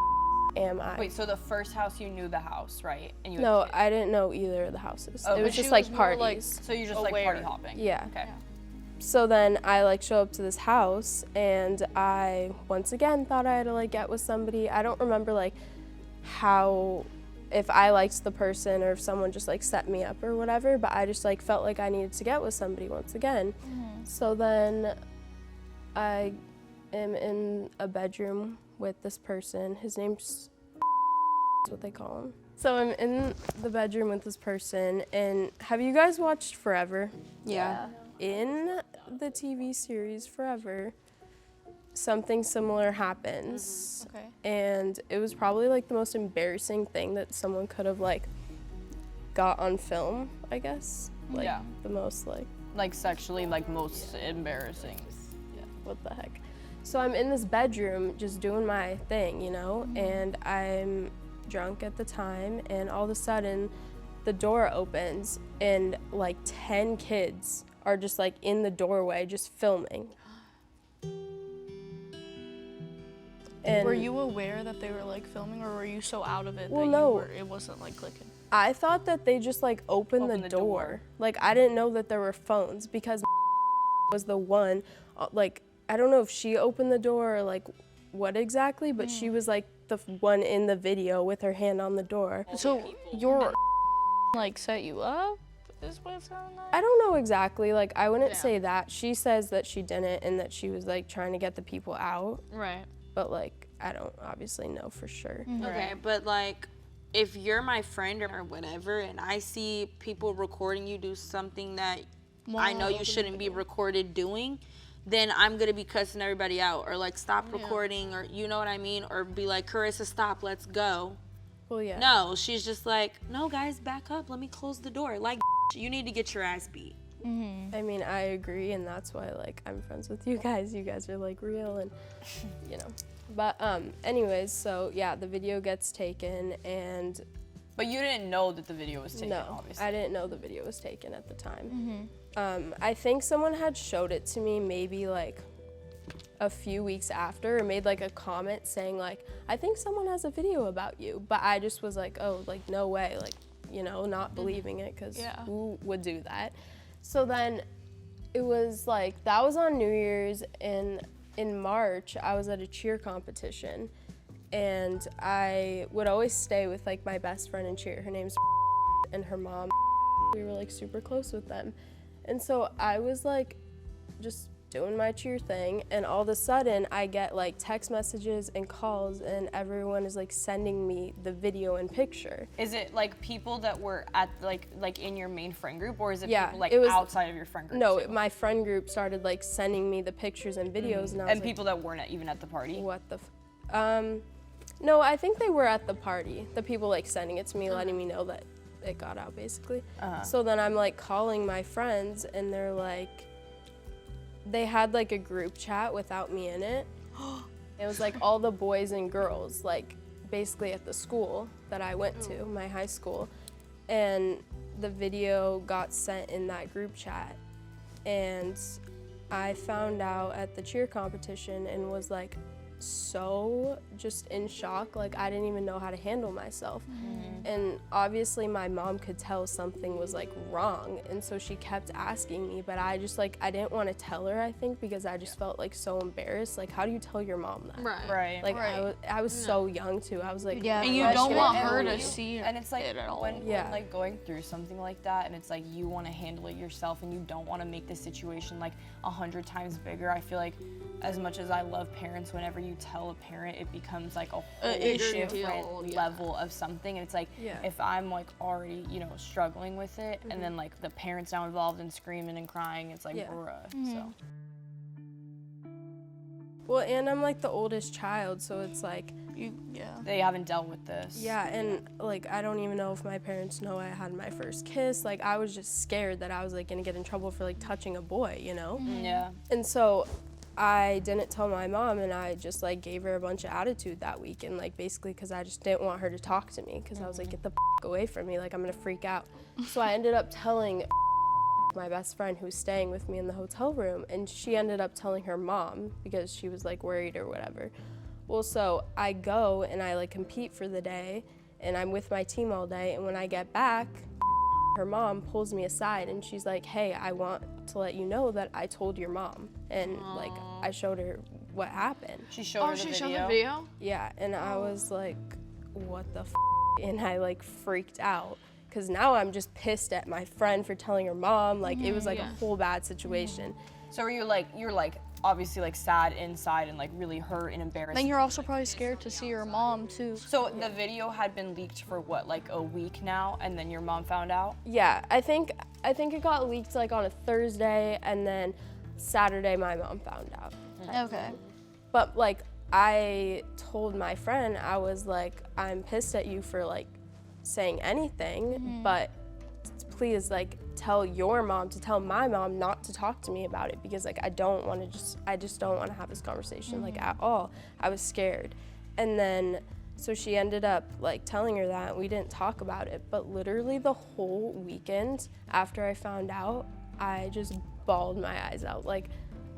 Speaker 7: am I?
Speaker 1: Wait, so the first house you knew the house, right? And you
Speaker 7: No, I didn't know either of the houses.
Speaker 1: Oh,
Speaker 7: it
Speaker 1: but
Speaker 7: was
Speaker 1: she
Speaker 7: just like
Speaker 3: was more,
Speaker 7: parties.
Speaker 3: like,
Speaker 1: So you're just like party hopping?
Speaker 7: Yeah.
Speaker 1: Okay.
Speaker 7: So then I like show up to this house, and I once again thought I had to like get with somebody. I don't remember like how, if I liked the person or if someone just like set me up or whatever, but I just like felt like I needed to get with somebody once again. So then I am in a bedroom with this person. His name's what they call him. So I'm in the bedroom with this person, and have you guys watched Forever?
Speaker 4: Yeah.
Speaker 7: In the TV series Forever, something similar happens.
Speaker 3: Okay.
Speaker 7: And it was probably like the most embarrassing thing that someone could have like got on film, I guess. Like
Speaker 1: Yeah.
Speaker 7: the most
Speaker 1: Like sexually, like most embarrassing.
Speaker 7: what the heck. So I'm in this bedroom just doing my thing, you know, and I'm drunk at the time, and all of a sudden the door opens and like 10 kids are just like in the doorway just filming. And
Speaker 3: Were you aware that they were like filming, or were you so out of it
Speaker 7: Well,
Speaker 3: that
Speaker 7: no.
Speaker 3: it wasn't like clicking?
Speaker 7: I thought that they just like opened the door. Like I didn't know that there were phones because was the one, like I don't know if she opened the door or like what exactly, but she was like the one in the video with her hand on the door.
Speaker 3: So your like set you up? Is what it sounded like?
Speaker 7: I don't know exactly, like I wouldn't say that. She says that she didn't and that she was like trying to get the people out,
Speaker 3: Right.
Speaker 7: but like I don't obviously know for sure.
Speaker 4: Okay, but like, if you're my friend or whatever, and I see people recording you do something that I know you shouldn't be recorded doing, then I'm gonna be cussing everybody out, or like stop recording, or you know what I mean, or be like, Carissa, stop, let's go.
Speaker 7: Well, yeah.
Speaker 4: No, she's just like, no guys, back up, let me close the door. Like, you need to get your ass beat.
Speaker 7: I mean, I agree, and that's why like I'm friends with you guys. You guys are like real, and you know. But anyways, so yeah, the video gets taken, and
Speaker 1: But you didn't know that the video was taken,
Speaker 7: no,
Speaker 1: obviously.
Speaker 7: I didn't know the video was taken at the time. I think someone had showed it to me maybe like a few weeks after, or made like a comment saying like, I think someone has a video about you, but I just was like, oh, like no way, like, you know, not believing it, because who would do that? So then it was like, that was on New Year's, and in March I was at a cheer competition, and I would always stay with like my best friend in cheer. Her name's and her mom. We were like super close with them. And so I was like just doing my cheer thing, and all of a sudden I get like text messages and calls, and everyone is like sending me the video and picture.
Speaker 1: Is it like people that were at like in your main friend group, or is it
Speaker 7: Yeah,
Speaker 1: people like
Speaker 7: it was-
Speaker 1: outside of your friend group?
Speaker 7: No,
Speaker 1: too?
Speaker 7: my friend group started like sending me the pictures and videos, and I was
Speaker 1: And
Speaker 7: like,
Speaker 1: people that weren't even at the party.
Speaker 7: what the no, I think they were at the party. The people like sending it to me, letting me know that it got out basically. So then I'm like calling my friends, and they're like, they had like a group chat without me in it. It was like all the boys and girls, like basically at the school that I went to, my high school. And the video got sent in that group chat, and I found out at the cheer competition and was like so just in shock. Like, I didn't even know how to handle myself. And obviously my mom could tell something was like wrong, and so she kept asking me, but I just like, I didn't want to tell her, I think, because I just felt like so embarrassed. Like, how do you tell your mom that?
Speaker 1: Right.
Speaker 7: Like, I was so young too. I was like,
Speaker 6: Yeah.
Speaker 3: And you don't want her to see
Speaker 1: And it's like
Speaker 3: it at all.
Speaker 1: when like going through something like that, and it's like you want to handle it yourself, and you don't want to make the situation like 100 times bigger. I feel like as much as I love parents, whenever you tell a parent, it becomes like a whole different level of something. And it's like, if I'm like already, you know, struggling with it, and then like the parents now involved and screaming and crying, it's like, bruh. So.
Speaker 7: Well, and I'm like the oldest child, so it's like,
Speaker 1: They haven't dealt with this.
Speaker 7: yeah, and like, I don't even know if my parents know I had my first kiss. Like, I was just scared that I was like gonna get in trouble for like touching a boy, you know?
Speaker 1: Yeah.
Speaker 7: And so I didn't tell my mom, and I just like gave her a bunch of attitude that week, and like basically because I just didn't want her to talk to me, because I was like, get the away from me, like I'm gonna freak out. So I ended up telling my best friend who's staying with me in the hotel room, and she ended up telling her mom because she was like worried or whatever. Well, so I go and I like compete for the day, and I'm with my team all day, and when I get back, her mom pulls me aside and she's like, hey, I want to let you know that I told your mom. And like, I showed her what happened.
Speaker 1: She showed her the video.
Speaker 3: Showed the video?
Speaker 7: Yeah, and I was like, what the f? And I like freaked out, because now I'm just pissed at my friend for telling her mom. Like, it was like a whole bad situation.
Speaker 1: So you're like obviously like sad inside and like really hurt and embarrassed.
Speaker 3: Then you're also probably scared to see your mom too.
Speaker 1: So the video had been leaked for what, like a week now, and then your mom found out?
Speaker 7: Yeah, I think it got leaked like on a Thursday, and then Saturday my mom found out.
Speaker 3: Okay.
Speaker 7: But like, I told my friend, I was like, I'm pissed at you for like saying anything, but please like tell your mom to tell my mom not to talk to me about it, because like I just don't want to have this conversation like at all. I was scared. And then so she ended up like telling her that, and we didn't talk about it, but literally the whole weekend after I found out, I just bawled my eyes out. Like,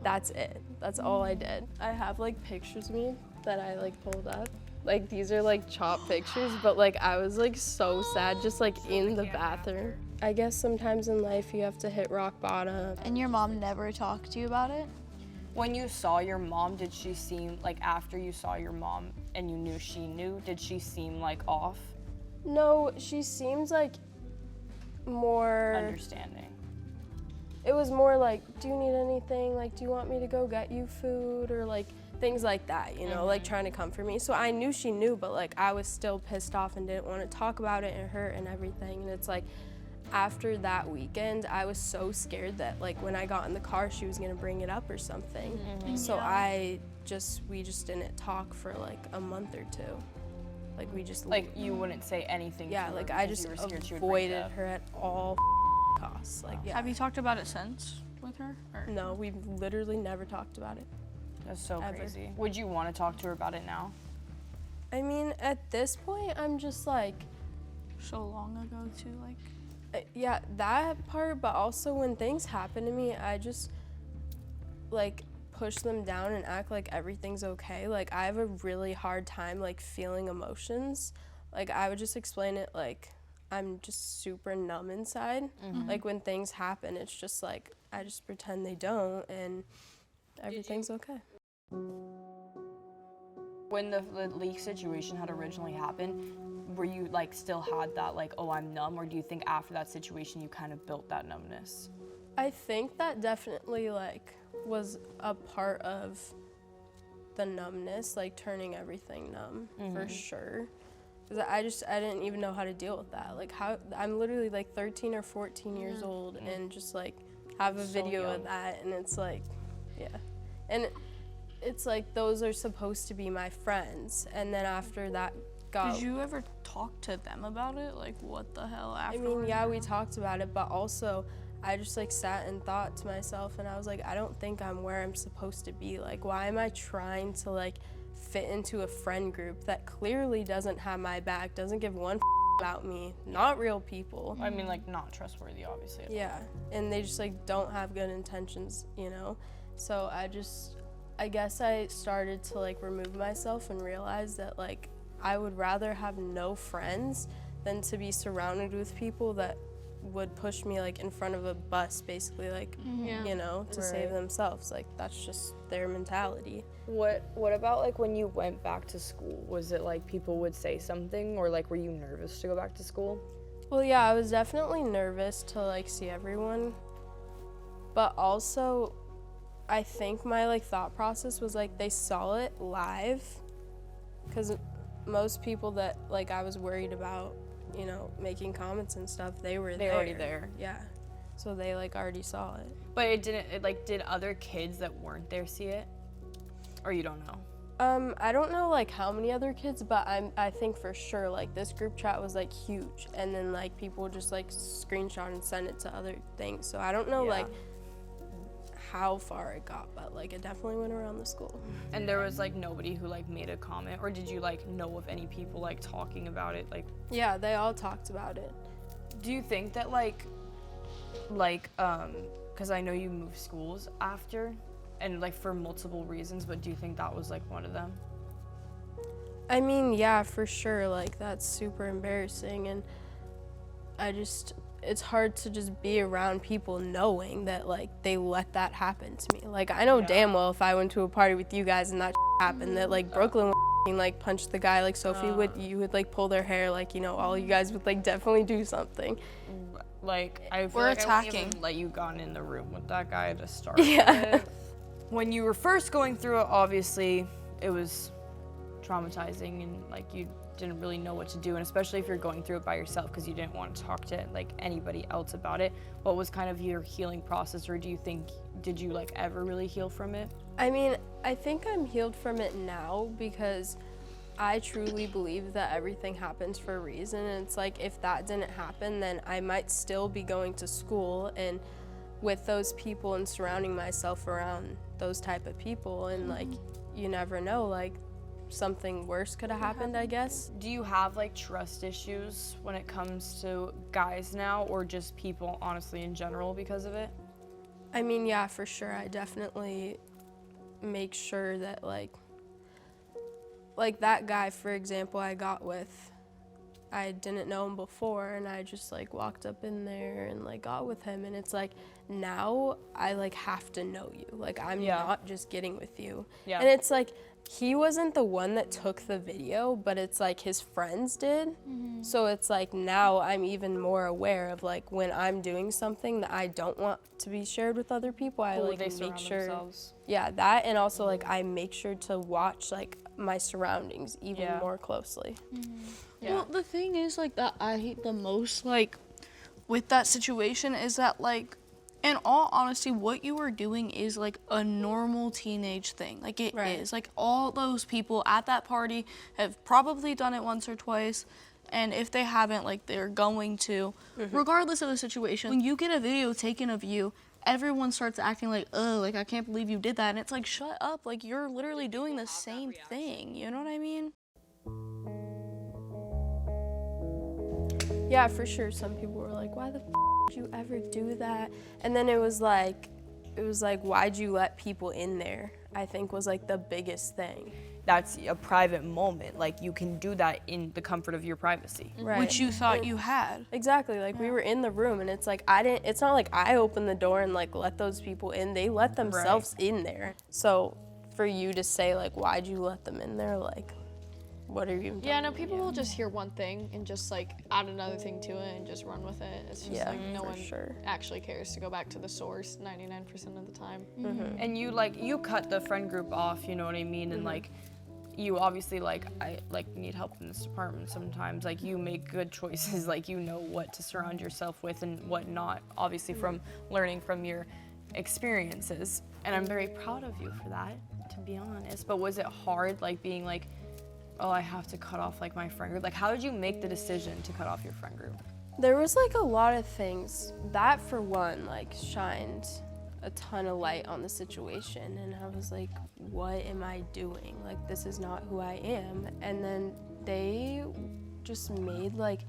Speaker 7: that's it. That's all I did. I have like pictures of me that I like pulled up. Like, these are like chopped pictures, but like I was like so sad, just like in the bathroom. I guess sometimes in life you have to hit rock bottom.
Speaker 3: And your mom never talked to you about it?
Speaker 1: When you saw your mom, did she seem like, after you saw your mom and you knew she knew, did she seem like off?
Speaker 7: No, she seems like more
Speaker 1: Understanding.
Speaker 7: It was more like, do you need anything? Like, do you want me to go get you food? Or like things like that, you know, like trying to comfort me. So I knew she knew, but like I was still pissed off and didn't want to talk about it and hurt and everything. And it's like, after that weekend, I was so scared that like when I got in the car, she was gonna bring it up or something. So we just didn't talk for like a month or two. Like, we just
Speaker 1: Like, you wouldn't say anything to her
Speaker 7: like I
Speaker 1: because
Speaker 7: just
Speaker 1: you were scared she would bring it
Speaker 7: avoided
Speaker 1: up.
Speaker 7: her at all costs. Like,
Speaker 3: Have you talked about it since with her? Or?
Speaker 7: No, we've literally never talked about it.
Speaker 1: That's so
Speaker 7: Ever.
Speaker 1: crazy. Would you want to talk to her about it now?
Speaker 7: I mean, at this point, I'm just like,
Speaker 3: So long ago too, like.
Speaker 7: yeah, that part, but also when things happen to me, I just like push them down and act like everything's okay. Like, I have a really hard time like feeling emotions. Like, I would just explain it like I'm just super numb inside. Like, when things happen, it's just like I just pretend they don't, and everything's okay.
Speaker 1: When the leak situation had originally happened, were you like still had that like, oh, I'm numb, or do you think after that situation you kind of built that numbness?
Speaker 7: I think that definitely like was a part of the numbness, like turning everything numb for sure. Because I didn't even know how to deal with that. Like, how I'm literally like 13 or 14 years old and just like have a video of that, and it's like, yeah. And it's like, those are supposed to be my friends, and then after that got...
Speaker 3: Did you ever talk to them about it? Like, what the hell
Speaker 7: I
Speaker 3: afterwards?
Speaker 7: mean, yeah, we talked about it, but also I just like sat and thought to myself, and I was like, I don't think I'm where I'm supposed to be. Like, why am I trying to like fit into a friend group that clearly doesn't have my back, doesn't give one about me, not real people.
Speaker 1: I mean, like, not trustworthy, obviously.
Speaker 7: Yeah, and they just like don't have good intentions, you know? So I guess I started to like remove myself and realize that like I would rather have no friends than to be surrounded with people that would push me like in front of a bus, basically, like, you know, to save themselves. Like, that's just their mentality.
Speaker 1: What about like when you went back to school? Was it like people would say something, or like were you nervous to go back to school?
Speaker 7: Well, yeah, I was definitely nervous to like see everyone, but also I think my like thought process was like they saw it live, because most people that like I was worried about, you know, making comments and stuff, they were
Speaker 1: They're already there.
Speaker 7: Yeah, so they like already saw it.
Speaker 1: But did other kids that weren't there see it? Or you don't know?
Speaker 7: I don't know like how many other kids, but I think for sure like this group chat was like huge, and then like people just like screenshot and send it to other things. So I don't know like how far it got, but like it definitely went around the school.
Speaker 1: And there was like nobody who like made a comment, or did you like know of any people like talking about it? Like,
Speaker 7: yeah, they all talked about it.
Speaker 1: do you think that like because I know you moved schools after, and like for multiple reasons, but do you think that was like one of them?
Speaker 7: I mean, yeah, for sure, like that's super embarrassing, and it's hard to just be around people knowing that like they let that happen to me. Like I know damn well if I went to a party with you guys and that happened, that like Brooklyn would like punch the guy, like Sophie you would like pull their hair, like, you know, all you guys would like definitely do something.
Speaker 1: Like I feel
Speaker 3: We're
Speaker 1: like
Speaker 3: attacking.
Speaker 1: I wouldn't even let you gone in the room with that guy to start
Speaker 7: Yeah.
Speaker 1: with. When you were first going through it, obviously it was traumatizing, and like you didn't really know what to do, and especially if you're going through it by yourself, because you didn't want to talk to like anybody else about it. What was kind of your healing process, or did you like ever really heal from it?
Speaker 7: I mean, I think I'm healed from it now, because I truly believe that everything happens for a reason, and it's like if that didn't happen, then I might still be going to school and with those people and surrounding myself around those type of people, and like you never know, like something worse could have happened, I guess.
Speaker 1: Do you have like trust issues when it comes to guys now, or just people honestly in general because of it?
Speaker 7: I mean, yeah, for sure. I definitely make sure that like that guy, for example, I got with, I didn't know him before, and I just like walked up in there and like got with him, and it's like now I like have to know you. Like I'm not just getting with you. Yeah. And it's like he wasn't the one that took the video, but it's like his friends did. Mm-hmm. So it's like now I'm even more aware of like when I'm doing something that I don't want to be shared with other people, I like make sure themselves. Yeah, that, and also like I make sure to watch like my surroundings even more closely.
Speaker 3: Mm-hmm. Yeah. Well, the thing is like that I hate the most like with that situation is that like in all honesty, what you were doing is like a normal teenage thing. Like it is. Like all those people at that party have probably done it once or twice. And if they haven't, like they're going to, regardless of the situation. When you get a video taken of you, everyone starts acting like, oh, like I can't believe you did that. And it's like, shut up. Like you're literally doing the same thing. You know what I mean?
Speaker 7: Yeah, for sure. Some people were like, why the did you ever do that? And then it was like, why'd you let people in there? I think was like the biggest thing.
Speaker 1: That's a private moment. Like you can do that in the comfort of your privacy.
Speaker 7: Right.
Speaker 3: Which you thought you had.
Speaker 7: Exactly. Like we were in the room, and it's like it's not like I opened the door and like let those people in. They let themselves in there. So for you to say like, why'd you let them in there? Like, what are you doing?
Speaker 3: Yeah, no, people will just hear one thing and just like add another thing to it and just run with it. It's just like no one actually cares to go back to the source 99% of the time.
Speaker 7: Mm-hmm.
Speaker 1: And you cut the friend group off, you know what I mean? And like you obviously like I like need help in this department sometimes. Like you make good choices, like you know what to surround yourself with and what not, obviously from learning from your experiences. And I'm very proud of you for that, to be honest. But was it hard like being like, oh, I have to cut off like my friend group? Like how did you make the decision to cut off your friend group?
Speaker 7: There was like a lot of things. That for one like shined a ton of light on the situation, and I was like, what am I doing? Like this is not who I am. And then they just made like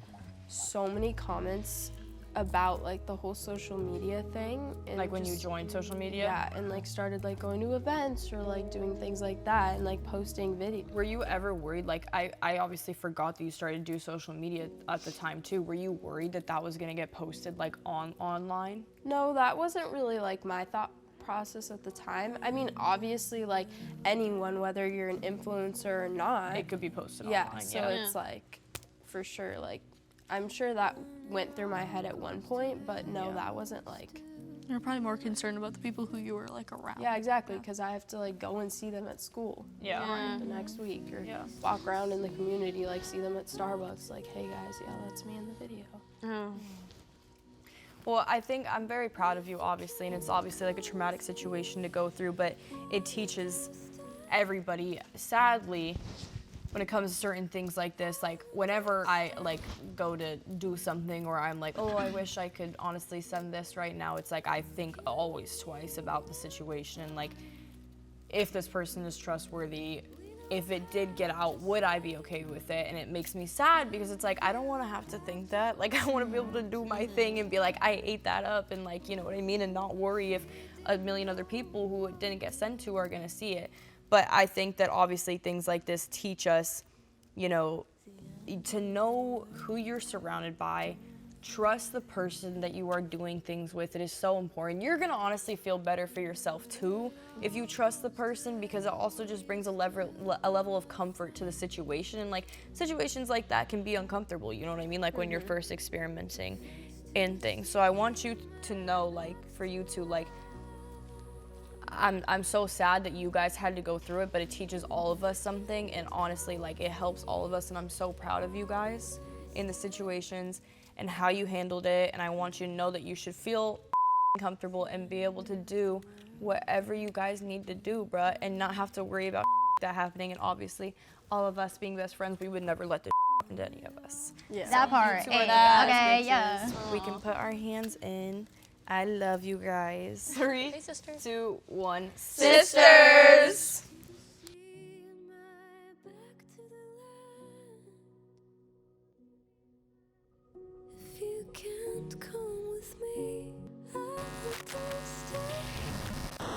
Speaker 7: so many comments about like the whole social media thing. And
Speaker 1: Like when you
Speaker 7: just-
Speaker 1: joined social media?
Speaker 7: Yeah, and like started like going to events or like doing things like that and like posting videos.
Speaker 1: Were you ever worried, like I obviously forgot that you started to do social media at the time too. Were you worried that that was gonna get posted like online?
Speaker 7: No, that wasn't really like my thought process at the time. I mean, obviously like anyone, whether you're an influencer or not,
Speaker 1: It could be posted
Speaker 7: yeah,
Speaker 1: online.
Speaker 7: so it's like for sure like I'm sure that went through my head at one point, but no, that wasn't like.
Speaker 3: You're probably more concerned about the people who you were like around.
Speaker 7: Yeah, exactly, because I have to like go and see them at school.
Speaker 1: Yeah.
Speaker 7: The next week, or walk around in the community, like see them at Starbucks, like, hey guys, yeah, that's me in the video.
Speaker 1: Well, I think I'm very proud of you, obviously, and it's obviously like a traumatic situation to go through, but it teaches everybody, sadly, when it comes to certain things like this, like whenever I like go to do something or I'm like, oh, I wish I could honestly send this right now, it's like I think always twice about the situation and like if this person is trustworthy, if it did get out, would I be okay with it? And it makes me sad because it's like, I don't want to have to think that. Like, I want to be able to do my thing and be like, I ate that up and like, you know what I mean? And not worry if a million other people who it didn't get sent to are going to see it. But I think that obviously things like this teach us, you know, to know who you're surrounded by, trust the person that you are doing things with. It is so important. You're gonna honestly feel better for yourself too if you trust the person, because it also just brings a level of comfort to the situation. And like situations like that can be uncomfortable, you know what I mean? Like when you're first experimenting in things. So I want you to know, like, for you to like, I'm so sad that you guys had to go through it, but it teaches all of us something, and honestly, like, it helps all of us, and I'm so proud of you guys in the situations and how you handled it, and I want you to know that you should feel comfortable and be able to do whatever you guys need to do, bruh, and not have to worry about that happening. And obviously, all of us being best friends, we would never let this happen to any of us.
Speaker 7: Yeah.
Speaker 6: That part.
Speaker 1: two are
Speaker 6: Hey,
Speaker 1: the
Speaker 6: okay, yeah.
Speaker 1: We can put our hands in. I love you guys. 3,
Speaker 2: Hey, sister.
Speaker 1: 2, 1.
Speaker 2: Sisters!